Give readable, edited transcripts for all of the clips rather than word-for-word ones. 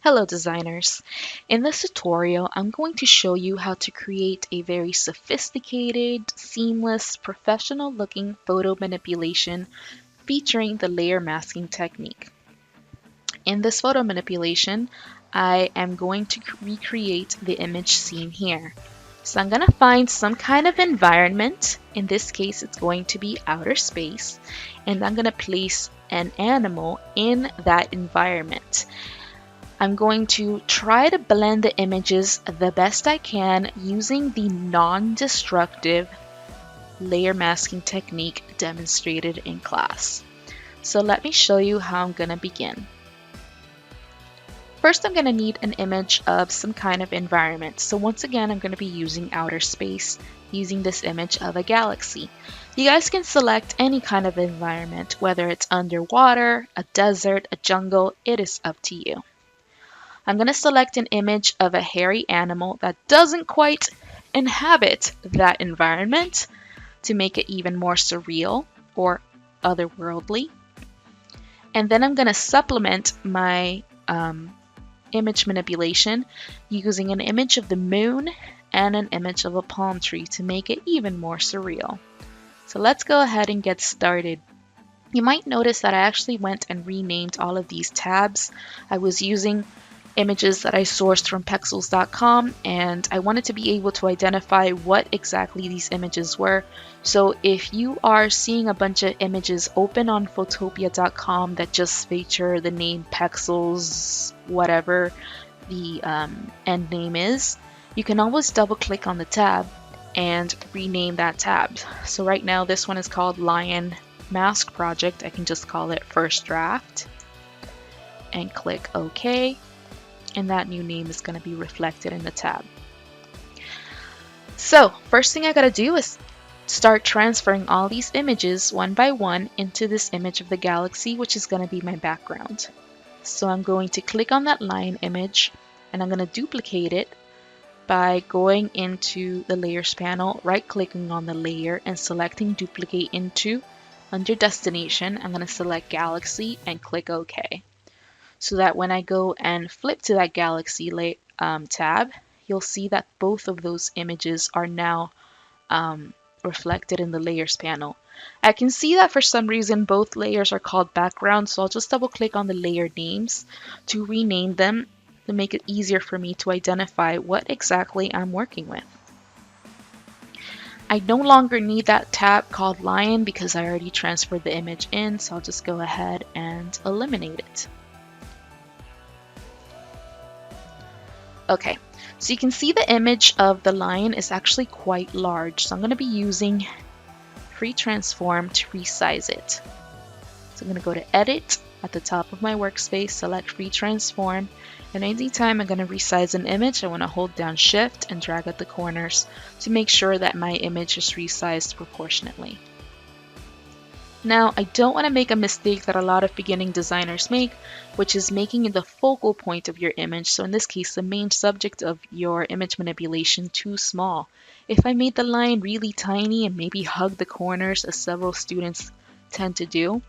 Hello designers! In this tutorial, I'm going to show you how to create a very sophisticated, seamless, professional looking photo manipulation featuring the layer masking technique. In this photo manipulation, I am going to recreate the image seen here. So I'm going to find some kind of environment. In this case, it's going to be outer space, and I'm going to place an animal in that environment. I'm going to try to blend the images the best I can using the non-destructive layer masking technique demonstrated in class. So let me show you how I'm going to begin. First, I'm going to need an image of some kind of environment. So once again, I'm going to be using outer space, using this image of a galaxy. You guys can select any kind of environment, whether it's underwater, a desert, a jungle, it is up to you. I'm going to select an image of a hairy animal that doesn't quite inhabit that environment to make it even more surreal or otherworldly. And then I'm going to supplement my image manipulation using an image of the moon and an image of a palm tree to make it even more surreal. So let's go ahead and get started. You might notice that I actually went and renamed all of these tabs. I was using images that I sourced from pexels.com, and I wanted to be able to identify what exactly these images were. So if you are seeing a bunch of images open on photopia.com that just feature the name pexels, whatever the end name is, you can always double click on the tab and rename that tab. So right now this one is called Lion Mask Project. I can just call it First Draft and click OK. And that new name is going to be reflected in the tab. So first thing I got to do is start transferring all these images one by one into this image of the galaxy, which is going to be my background. So I'm going to click on that lion image and I'm going to duplicate it by going into the layers panel, right clicking on the layer and selecting duplicate into. Under destination, I'm going to select galaxy and click OK. So that when I go and flip to that galaxy tab, you'll see that both of those images are now reflected in the layers panel. I can see that for some reason both layers are called background, so I'll just double click on the layer names to rename them to make it easier for me to identify what exactly I'm working with. I no longer need that tab called lion because I already transferred the image in, so I'll just go ahead and eliminate it. Okay, so you can see the image of the lion is actually quite large. So I'm going to be using Free Transform to resize it. So I'm going to go to Edit at the top of my workspace, select Free Transform, and anytime I'm going to resize an image, I want to hold down Shift and drag at the corners to make sure that my image is resized proportionately. Now, I don't want to make a mistake that a lot of beginning designers make, which is making the focal point of your image, so in this case, the main subject of your image manipulation, too small. If I made the line really tiny and maybe hug the corners, as several students tend to do,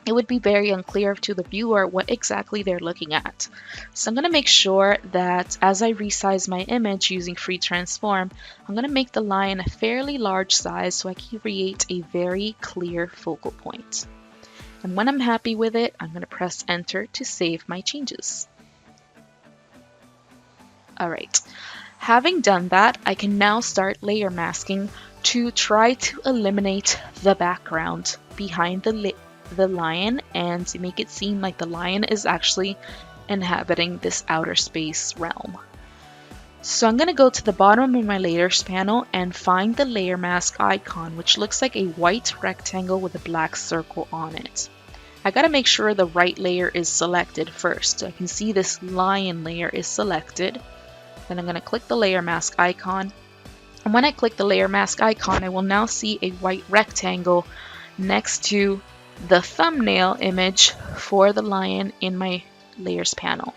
it would be very unclear to the viewer what exactly they're looking at. So I'm going to make sure that as I resize my image using Free Transform, I'm going to make the line a fairly large size so I can create a very clear focal point. And when I'm happy with it, I'm going to press Enter to save my changes. Alright, having done that, I can now start layer masking to try to eliminate the background behind the lion and to make it seem like the lion is actually inhabiting this outer space realm. So I'm going to go to the bottom of my layers panel and find the layer mask icon, which looks like a white rectangle with a black circle on it. I got to make sure the right layer is selected first. So I can see this lion layer is selected. Then I'm going to click the layer mask icon. And when I click the layer mask icon, I will now see a white rectangle next to the thumbnail image for the lion in my layers panel.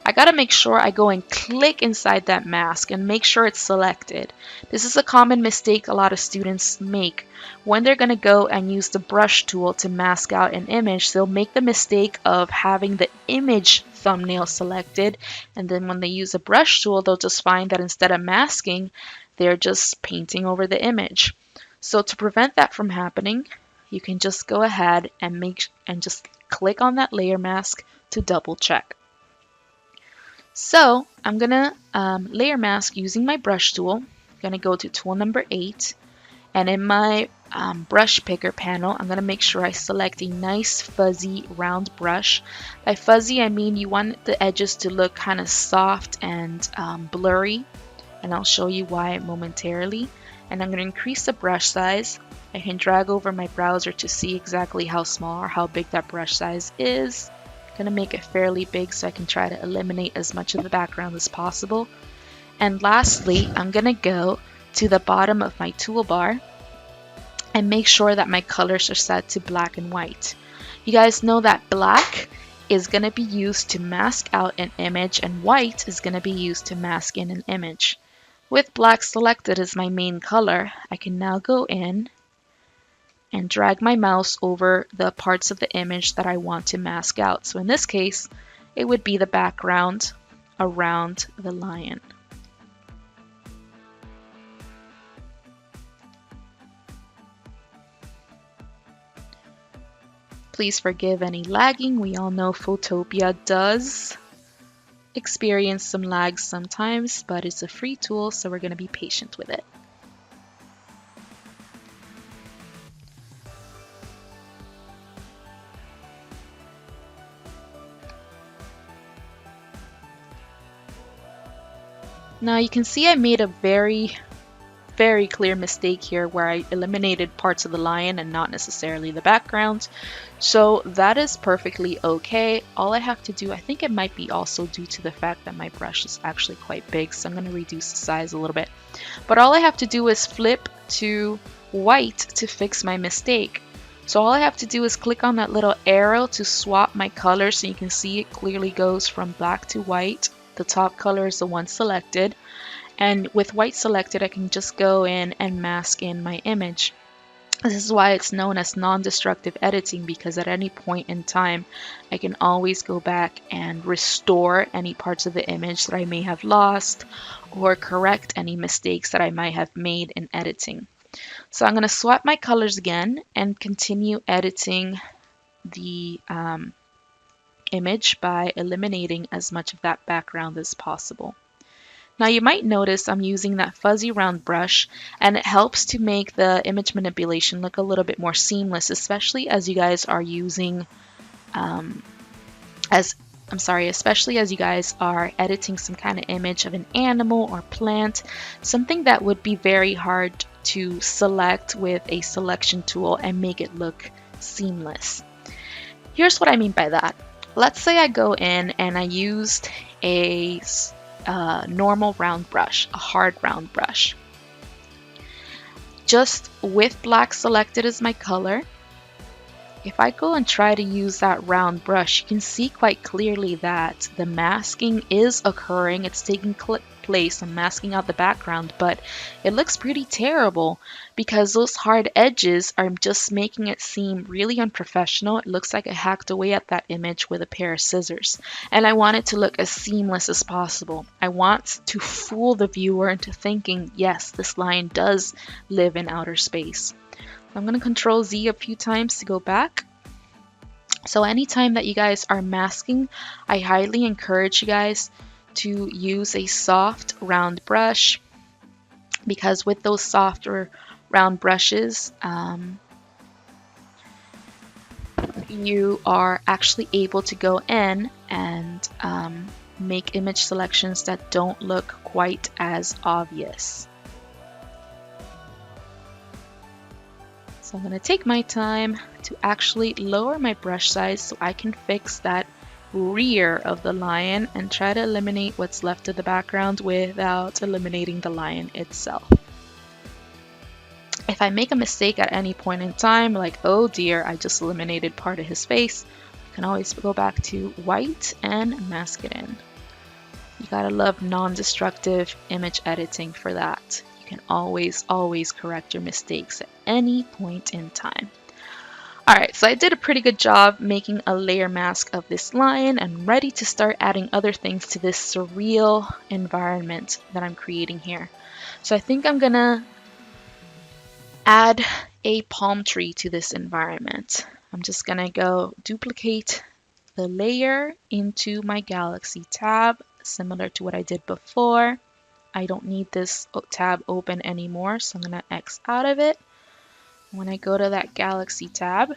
I gotta make sure I go and click inside that mask and make sure it's selected. This is a common mistake a lot of students make. When they're gonna go and use the brush tool to mask out an image, they'll make the mistake of having the image thumbnail selected, and then when they use a brush tool, they'll just find that instead of masking, they're just painting over the image. So to prevent that from happening, you can just go ahead and just click on that layer mask to double check. So I'm gonna layer mask using my brush tool. I'm gonna go to tool number 8, and in my brush picker panel, I'm gonna make sure I select a nice fuzzy round brush. By fuzzy, I mean you want the edges to look kind of soft and blurry, and I'll show you why momentarily. And I'm gonna increase the brush size. I can drag over my browser to see exactly how small or how big that brush size is. I'm gonna make it fairly big so I can try to eliminate as much of the background as possible. And lastly, I'm gonna go to the bottom of my toolbar and make sure that my colors are set to black and white. You guys know that black is gonna be used to mask out an image and white is gonna be used to mask in an image. With black selected as my main color, I can now go in and drag my mouse over the parts of the image that I want to mask out. So in this case, it would be the background around the lion. Please forgive any lagging. We all know Photopea does experience some lag sometimes, but it's a free tool, so we're going to be patient with it. Now you can see I made a very clear mistake here where I eliminated parts of the lion and not necessarily the background. So that is perfectly okay. All I have to do, I think it might be also due to the fact that my brush is actually quite big, so I'm going to reduce the size a little bit. But all I have to do is flip to white to fix my mistake. So all I have to do is click on that little arrow to swap my color so you can see it clearly goes from black to white. The top color is the one selected. And with white selected, I can just go in and mask in my image. This is why it's known as non-destructive editing, because at any point in time, I can always go back and restore any parts of the image that I may have lost or correct any mistakes that I might have made in editing. So I'm going to swap my colors again and continue editing the image by eliminating as much of that background as possible. Now you might notice I'm using that fuzzy round brush, and it helps to make the image manipulation look a little bit more seamless, especially as you guys are using, especially as you guys are editing some kind of image of an animal or plant, something that would be very hard to select with a selection tool and make it look seamless. Here's what I mean by that. Let's say I go in and I used a normal round brush, a hard round brush. Just with black selected as my color, if I go and try to use that round brush, you can see quite clearly that the masking is occurring. It's taking place. I'm masking out the background, but it looks pretty terrible because those hard edges are just making it seem really unprofessional. It looks like I hacked away at that image with a pair of scissors, and I want it to look as seamless as possible. I want to fool the viewer into thinking, yes, this lion does live in outer space. I'm going to Control Z a few times to go back. So anytime that you guys are masking, I highly encourage you guys to use a soft round brush, because with those softer round brushes, you are actually able to go in and make image selections that don't look quite as obvious. So I'm going to take my time to actually lower my brush size so I can fix that rear of the lion and try to eliminate what's left of the background without eliminating the lion itself. If I make a mistake at any point in time, like, oh dear, I just eliminated part of his face, you can always go back to white and mask it in. You gotta love non-destructive image editing for that. You can always correct your mistakes at any point in time. Alright, so I did a pretty good job making a layer mask of this lion and ready to start adding other things to this surreal environment that I'm creating here. So I think I'm gonna add a palm tree to this environment. I'm just gonna go duplicate the layer into my Galaxy tab, similar to what I did before. I don't need this tab open anymore, so I'm gonna X out of it. When I go to that Galaxy tab,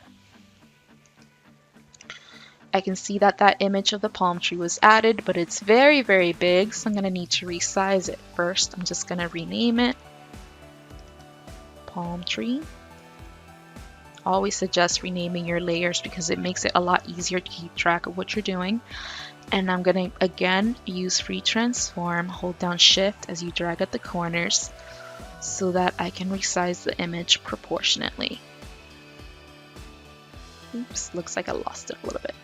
I can see that that image of the palm tree was added, but it's very, very big, so I'm gonna need to resize it. First, I'm just gonna rename it palm tree. Always suggest renaming your layers because it makes it a lot easier to keep track of what you're doing. And I'm gonna again use free transform, hold down shift as you drag at the corners so that I can resize the image proportionately. Oops, looks like I lost it a little bit.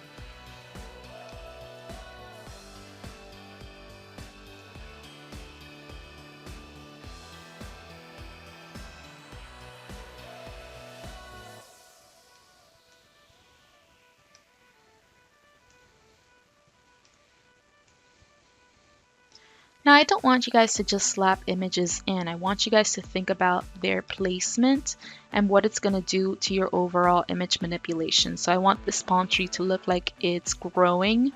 Now, I don't want you guys to just slap images in. I want you guys to think about their placement and what it's going to do to your overall image manipulation. So I want this palm tree to look like it's growing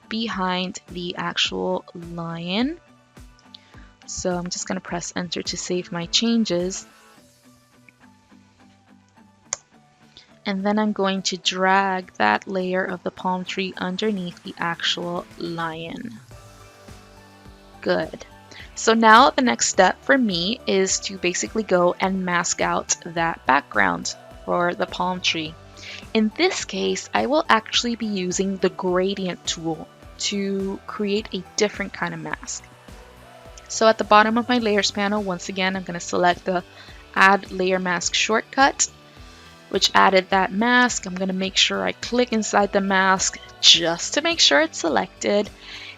behind the actual lion. So I'm just going to press enter to save my changes. And then I'm going to drag that layer of the palm tree underneath the actual lion. Good. So now the next step for me is to basically go and mask out that background for the palm tree. In this case, I will actually be using the gradient tool to create a different kind of mask. So at the bottom of my layers panel, once again, I'm going to select the add layer mask shortcut, which added that mask. I'm going to make sure I click inside the mask just to make sure it's selected.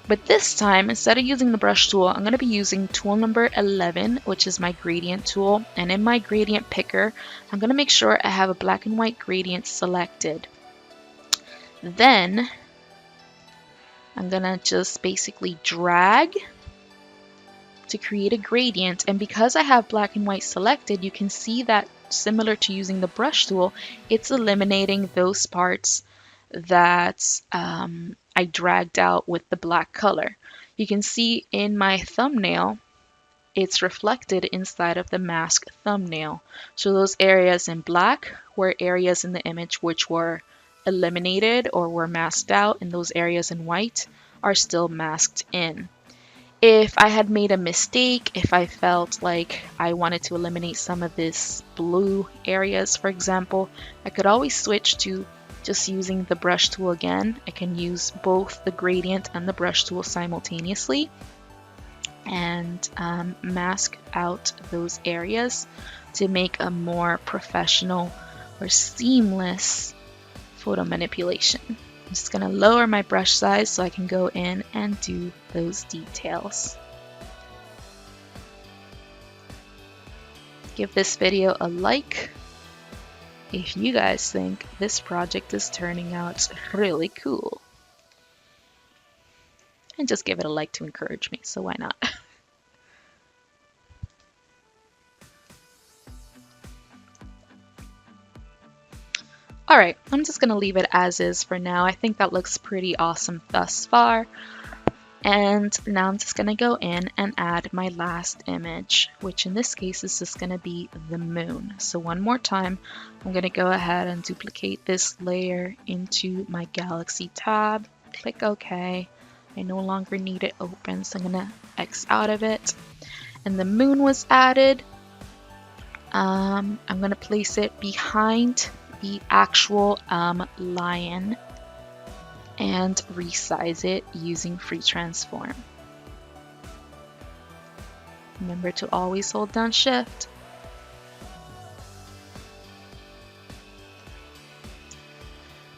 But this time, instead of using the brush tool, I'm going to be using tool number 11, which is my gradient tool. And in my gradient picker, I'm going to make sure I have a black and white gradient selected. Then I'm going to just basically drag to create a gradient. And because I have black and white selected, you can see that similar to using the brush tool, it's eliminating those parts that I dragged out with the black color. You can see in my thumbnail, it's reflected inside of the mask thumbnail. So those areas in black were areas in the image which were eliminated or were masked out, and those areas in white are still masked in. If I had made a mistake, if I felt like I wanted to eliminate some of this blue areas, for example, I could always switch to just using the brush tool again. I can use both the gradient and the brush tool simultaneously and mask out those areas to make a more professional or seamless photo manipulation. I'm just going to lower my brush size so I can go in and do those details. Give this video a like if you guys think this project is turning out really cool. And just give it a like to encourage me, so why not? Alright, I'm just going to leave it as is for now. I think that looks pretty awesome thus far. And now I'm just going to go in and add my last image, which in this case is just going to be the moon. So one more time, I'm going to go ahead and duplicate this layer into my Galaxy tab. Click OK. I no longer need it open, so I'm going to X out of it. And the moon was added. I'm going to place it behind the actual lion and resize it using free transform. Remember to always hold down shift.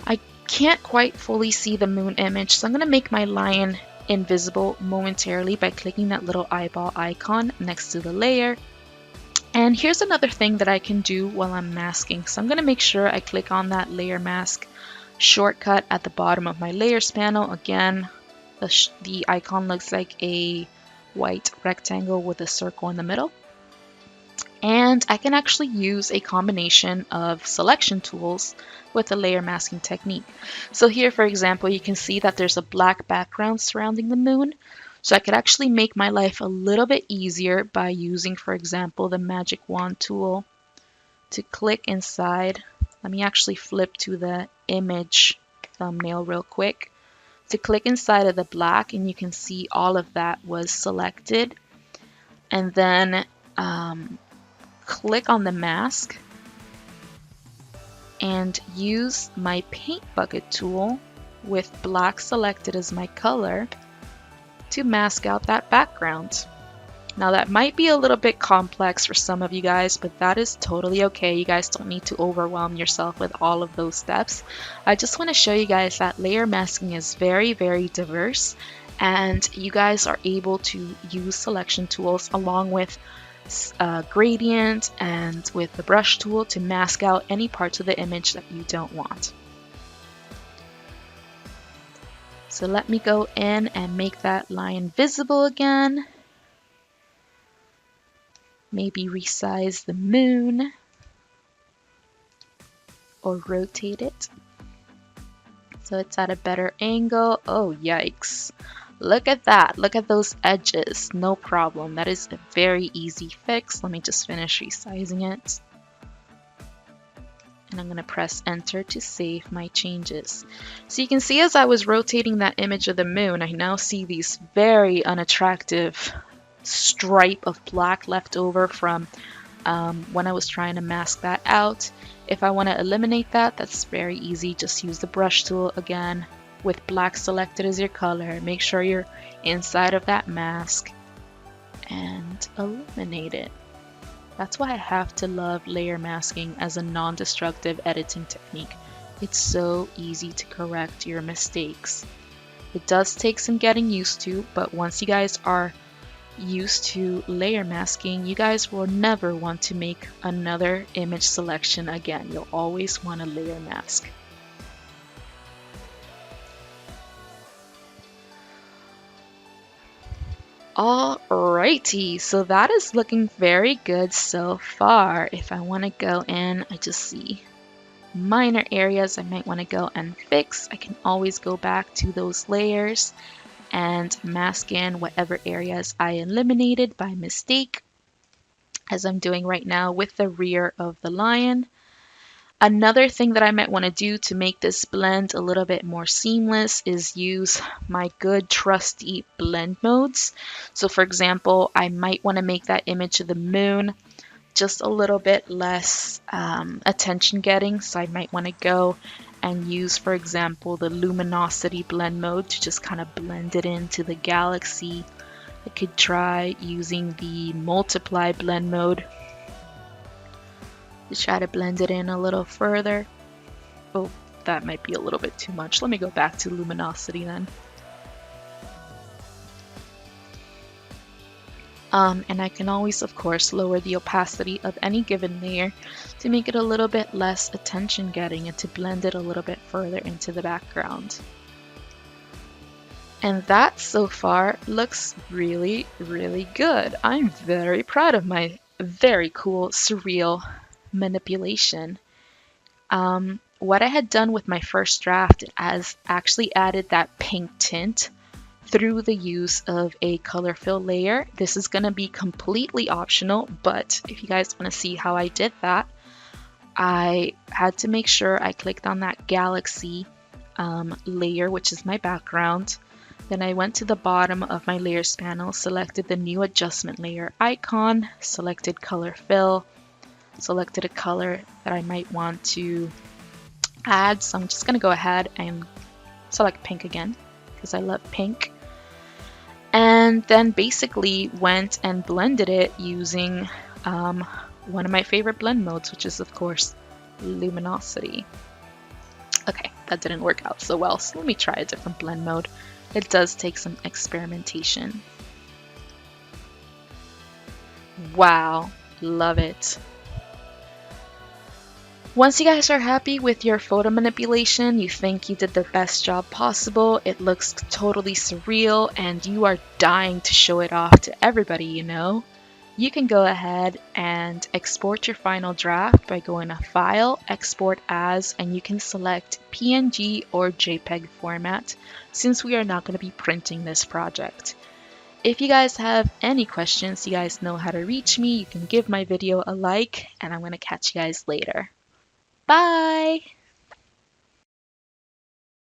I can't quite fully see the moon image, so I'm going to make my lion invisible momentarily by clicking that little eyeball icon next to the layer. And here's another thing that I can do while I'm masking. So I'm going to make sure I click on that layer mask shortcut at the bottom of my layers panel. Again, the icon looks like a white rectangle with a circle in the middle. And I can actually use a combination of selection tools with the layer masking technique. So here, for example, you can see that there's a black background surrounding the moon. So I could actually make my life a little bit easier by using, for example, the magic wand tool to click inside. Let me actually flip to the image thumbnail real quick. To click inside of the black, and you can see all of that was selected. And then click on the mask and use my paint bucket tool with black selected as my color to mask out that background. Now that might be a little bit complex for some of you guys, but that is totally okay. You guys don't need to overwhelm yourself with all of those steps. I just want to show you guys that layer masking is very, very diverse, and you guys are able to use selection tools along with gradient and with the brush tool to mask out any parts of the image that you don't want. So let me go in and make that line visible again. Maybe resize the moon or rotate it so it's at a better angle. Oh, yikes. Look at that. Look at those edges. No problem. That is a very easy fix. Let me just finish resizing it. And I'm going to press enter to save my changes. So you can see as I was rotating that image of the moon, I now see these very unattractive stripe of black left over from when I was trying to mask that out. If I want to eliminate that, that's very easy. Just use the brush tool again with black selected as your color. Make sure you're inside of that mask and eliminate it. That's why I have to love layer masking as a non-destructive editing technique. It's so easy to correct your mistakes. It does take some getting used to, but once you guys are used to layer masking, you guys will never want to make another image selection again. You'll always want to layer mask. Alrighty, so that is looking very good so far. If I want to go in, I just see minor areas I might want to go and fix. I can always go back to those layers and mask in whatever areas I eliminated by mistake, as I'm doing right now with the rear of the lion. Another thing that I might want to do to make this blend a little bit more seamless is use my good trusty blend modes. So for example, I might want to make that image of the moon just a little bit less attention getting. So I might want to go and use, for example, the luminosity blend mode to just kind of blend it into the galaxy. I could try using the multiply blend mode to try to blend it in a little further. Oh, that might be a little bit too much. Let me go back to luminosity then. And I can always, of course, lower the opacity of any given layer to make it a little bit less attention getting and to blend it a little bit further into the background. And that so far looks really, really good. I'm very proud of my very cool surreal manipulation. What I had done with my first draft is actually added that pink tint through the use of a color fill layer. This is going to be completely optional, but if you guys want to see how I did that, I had to make sure I clicked on that galaxy layer, which is my background. Then I went to the bottom of my layers panel, selected the new adjustment layer icon, selected color fill, selected a color that I might want to add. So I'm just going to go ahead and select pink again because I love pink. And then basically went and blended it using one of my favorite blend modes, which is of course luminosity. Okay, that didn't work out so well, so let me try a different blend mode. It does take some experimentation. Wow, Love it. Once you guys are happy with your photo manipulation, you think you did the best job possible, it looks totally surreal, and you are dying to show it off to everybody you know, you can go ahead and export your final draft by going to File, Export As, and you can select PNG or JPEG format since we are not going to be printing this project. If you guys have any questions, you guys know how to reach me. You can give my video a like, and I'm going to catch you guys later. Bye!